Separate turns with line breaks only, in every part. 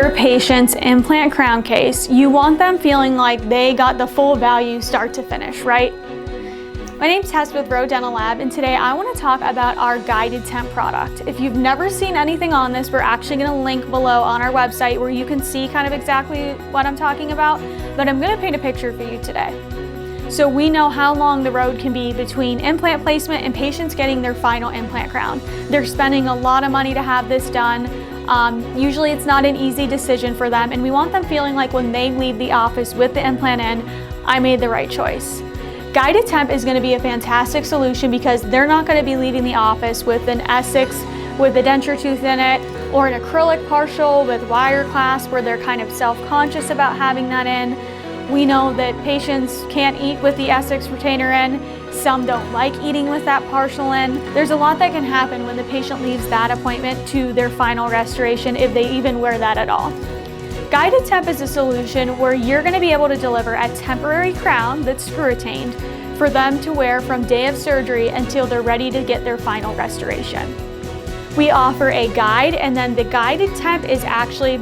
your patient's implant crown case, you want them feeling like they got the full value start to finish, right? My name's Tess with Rowe Dental Lab, and today I want to talk about our GuidedTEMP product. If you've never seen anything on this, we're actually going to link below on our website where you can see kind of exactly what I'm talking about, but I'm going to paint a picture for you today. So we know how long the road can be between implant placement and patients getting their final implant crown. They're spending a lot of money to have this done. Usually it's not an easy decision for them, and we want them feeling like when they leave the office with the implant in, I made the right choice. GuidedTEMP is going to be a fantastic solution because they're not going to be leaving the office with an essix with a denture tooth in it, or an acrylic partial with wire clasp where they're kind of self-conscious about having that in. We know that patients can't eat with the essix retainer in. Some don't like eating with that partial in. There's a lot that can happen when the patient leaves that appointment to their final restoration, if they even wear that at all. GuidedTEMP is a solution where you're going to be able to deliver a temporary crown that's screw retained for them to wear from day of surgery until they're ready to get their final restoration. We offer a guide, and then the GuidedTEMP is actually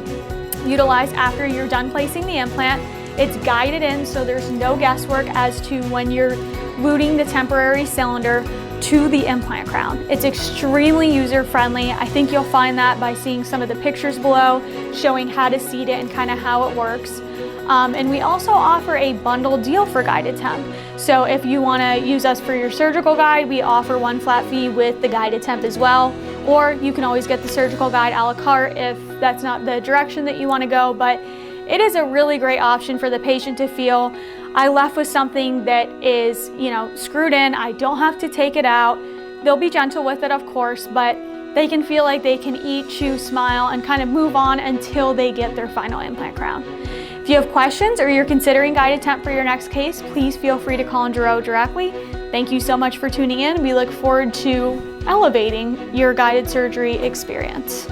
utilized after you're done placing the implant. It's guided in, so there's no guesswork as to when you're routing the temporary cylinder to the implant crown. It's extremely user-friendly. I think you'll find that by seeing some of the pictures below showing how to seat it and kind of how it works. And we also offer a bundle deal for GuidedTEMP. So if you want to use us for your surgical guide, we offer one flat fee with the GuidedTEMP as well. Or you can always get the surgical guide a la carte if that's not the direction that you want to go. But it is a really great option for the patient to feel, I left with something that is, screwed in. I don't have to take it out. They'll be gentle with it, of course, but they can feel like they can eat, chew, smile, and kind of move on until they get their final implant crown. If you have questions or you're considering GuidedTEMP for your next case, please feel free to call Rowe directly. Thank you so much for tuning in. We look forward to elevating your guided surgery experience.